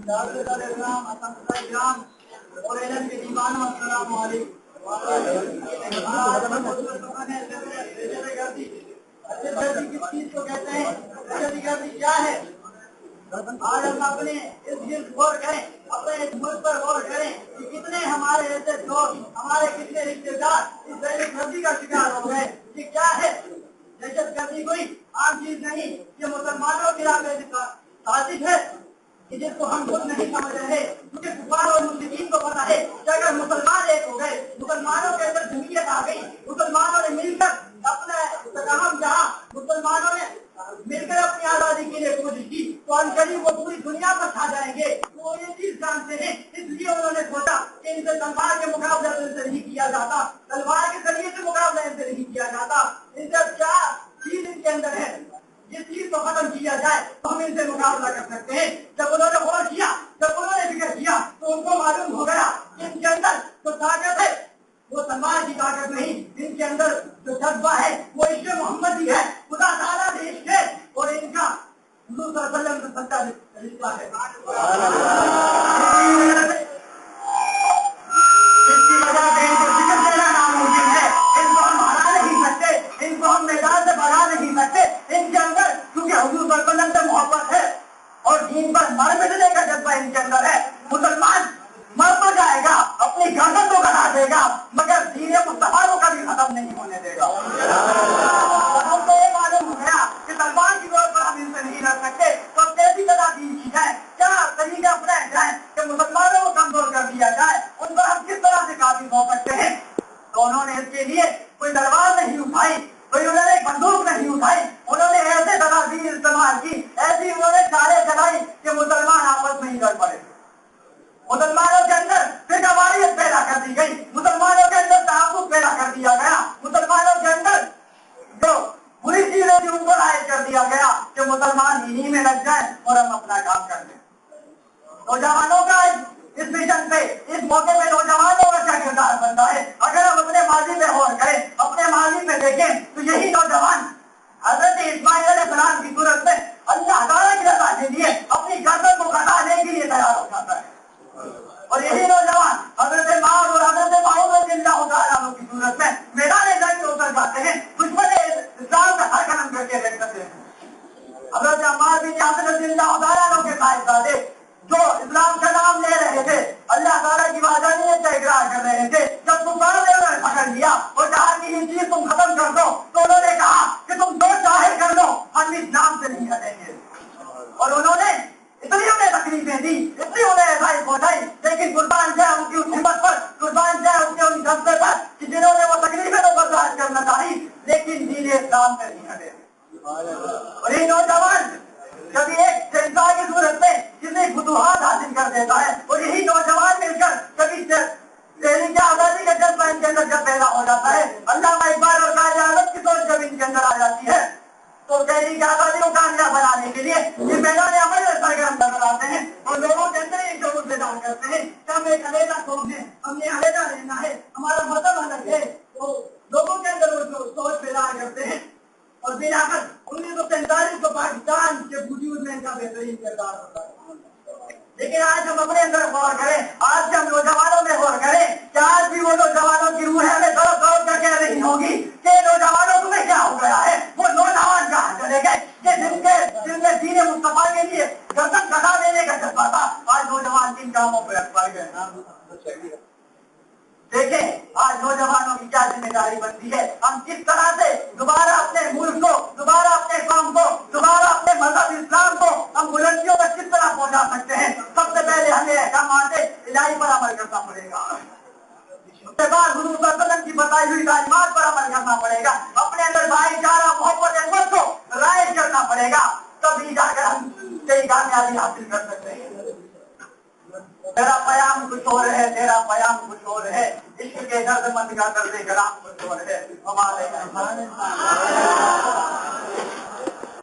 اور علم کے دیوانوں السلام علیکم۔ کس چیز کو کہتے ہیں؟ گردی کیا ہے؟ آج ہم اپنے اس ملک غور کریں، اپنے اس ملک پر غور کریں کہ کتنے ہمارے ایسے دوست، ہمارے کتنے رشتے دار اس دہشت گردی کا شکار ہو گئے۔ یہ کیا ہے؟ دہشت گردی کوئی عام چیز نہیں، یہ مسلمانوں کے علاقے کا سازش ہے کہ جس کو ہم خود نہیں سمجھ رہے، کیونکہ کفار اور مشرکین کو پتا ہے کہ اگر مسلمان ایک ہو گئے، مسلمانوں کے اندر جمعیت آ گئی، مسلمانوں نے مل کر اپنا پیغام جہاں مسلمانوں نے مل کر اپنی آزادی کے لیے کوشش کی تو ان قریب وہ پوری دنیا پر چھا جائیں گے۔ وہ یہ چیز جانتے ہیں، اس لیے انہوں نے سوچا کہ ان سے تلوار کے مقابلہ ان سے نہیں کیا جاتا، تلوار کے ذریعے سے مقابلہ ان سے نہیں کیا جاتا۔ ان سے کیا چیز ان کے اندر ہے جس چیز کو ختم کیا جائے تو ہم ان سے مقابلہ کر سکتے ہیں۔ جب انہوں نے غور کیا، جب انہوں نے فکر کیا تو ان کو معلوم ہو گیا کہ ان کے اندر جو طاقت ہے وہ تلوار کی طاقت نہیں، ان کے اندر جو جذبہ ہے وہ عشق محمدی ہے، خدا تعالیٰ سے عشق ہے، اور ان کا حضور صلی اللہ علیہ وسلم سے سچا رشتہ ہے۔ اس کی وجہ سے ان کو فکر دینا ناممکن ہے، ان کو ہم ہرا نہیں سکتے، ان کو ہم میدان سے بھگا نہیں سکتے۔ ان کے اندر کیونکہ حضور صلی اللہ علیہ وسلم سے محبت ہے اور دین پر مر مٹنے کا جذبہ ان کے اندر ہے۔ مسلمان مر تو جائے گا، اپنی گردن تو گڑا دے گا، مگر دین مصطفیٰ کو کبھی ختم نہیں ہونے دے گا۔ ہم کو یہ معلوم ہو گیا کہ تلوار کی طور پر ہم ان سے نہیں لڑ سکتے، تو کیسی تدابیر کی جائے، کیا طریقہ اپنائے جائیں کہ مسلمانوں کو کمزور کر دیا جائے، ان پر ہم کس طرح سے قابض ہو سکتے ہیں۔ تو انہوں نے اس کے لیے کوئی تلوار نہیں اٹھائی، کوئی انہوں نے ایک بندوق نہیں اٹھائی، انہوں نے ایسے تدابیر استعمال کی، ایسی انہوں نے چالیں چلائی کہ مسلمان آپس میں ہی لڑ پڑے۔ مسلمانوں کے اندر فرقہ واریت پیدا کر دی گئی، مسلمانوں کے اندر تعصب پیدا کر دیا گیا، مسلمانوں کے اندر جو بری چیزیں تھی ان کو عائد کر دیا گیا کہ مسلمان انہی میں لگ جائیں اور ہم اپنا کام کر لیں۔ نوجوانوں کا اس مشن پہ، اس موقع پہ نوجوانوں کا کیا کردار بنتا ہے؟ اگر ہم اپنے ماضی میں غور کریں، اپنے ماضی میں دیکھیں تو یہی نوجوان حضرت اسماعیل علیہ السلام کی صورت میں اللہ تعالیٰ کی رضا کے لیے اپنی گردن کو کٹانے کے لیے تیار ہو جاتا ہے، اور یہی نوجوان حضرت معاذ اور حضرت معاذ رضی اللہ تعالیٰ عنہ کی صورت میں میدان جنگ میں اتر جاتے ہیں، دشمن اسلام کا ہر قدم کر کے دیکھ سکتے ہیں۔ حضرت عمار بن یاسر رضی اللہ تعالیٰ عنہ کے صاحبزادے جو اسلام کا نام لے رہے تھے، اللہ تعالیٰ کی وحدانیت کا اقرار کر رہے تھے، جب کفار نے انہیں پکڑ لیا اور کہا کہ یہ چیز تم ختم کر دو تو انہوں نے کہا کہ تم جو چاہے کر لو، ہم اسلام سے نہیں ہٹیں گے۔ اور انہوں نے اتنی انہیں تکلیفیں دی، اتنی انہیں ایسائی پہنچائی، لیکن قربان جائے ان کی اس ہمت پر، قربان جائے ان کے ان جذبے پر کہ جنہوں نے وہ تکلیفیں تو برداشت کرنا چاہی لیکن دین اسلام سے نہیں ہٹے۔ اور یہ نوجوان کبھی ایک شہنشاہ کی صورت میں کسی فتوحات حاصل کر دیتا ہے، اور یہی نوجوان مل کر کبھی تحریک آزادی کا جذبہ ان کے اندر جب پیدا ہو جاتا ہے، علامہ اقبال اور قائد اعظم کی سوچ جب ان کے اندر آ جاتی ہے تو تحریک آزادی کو کامیاب بنانے کے لیے یہ میدان عمل میں سرگرم نظر آتے ہیں اور لوگوں کے اندر ایک شعور بیدار کرتے ہیں کہ ہم ایک علیحدہ قوم ہے، ہم نے علیحدہ رہنا ہے، ہمارا مذہب الگ ہے۔ تو لوگوں کے اندر وہ سوچ بیدار کرتے ہیں اور بنا کر 1947 کو پاکستان کے وجود میں ان کا بہترین کردار ہوتا ہے۔ لیکن آج ہم اپنے اندر غور کریں، آج ہم نوجوانوں میں غور کریں کہ آج بھی وہ نوجوانوں کی روح ہمیں تڑپ تڑپ کر کہہ رہی ہوگی کہ نوجوانوں تمہیں کیا ہو گیا ہے، وہ نوجوان کہاں چلے گئے کہ جن میں دین مصطفیٰ کے لیے گردن کٹا دینے کا جذبہ تھا، آج نوجوان کن کاموں پہ پڑ گئے۔ دیکھیں آج نوجوانوں کی کیا ذمہ داری بنتی ہے، ہم کس طرح سے دوبارہ اپنے ملک کو، دوبارہ اپنے قوم کو، دوبارہ اپنے مذہب اسلام کو ہم بلندیوں تک کس طرح پہنچا سکتے ہیں۔ سب سے پہلے ہمیں احکامات الہی پر عمل کرنا پڑے گا، اس کے بعد حضور صلی اللہ علیہ وسلم کی بتائی ہوئی تعلیمات پر عمل کرنا پڑے گا، اپنے اندر بھائی چارہ محبت اخوت کو رائج کرنا پڑے گا، تبھی جا کر ہم کئی کامیابی حاصل کر سکتے ہیں۔ تیرا پیام کچھ اور ہے، تیرا پیام کچھ اور ہے، عشق کے درد مند کا درد کلام کچھ اور ہے۔ ہمارے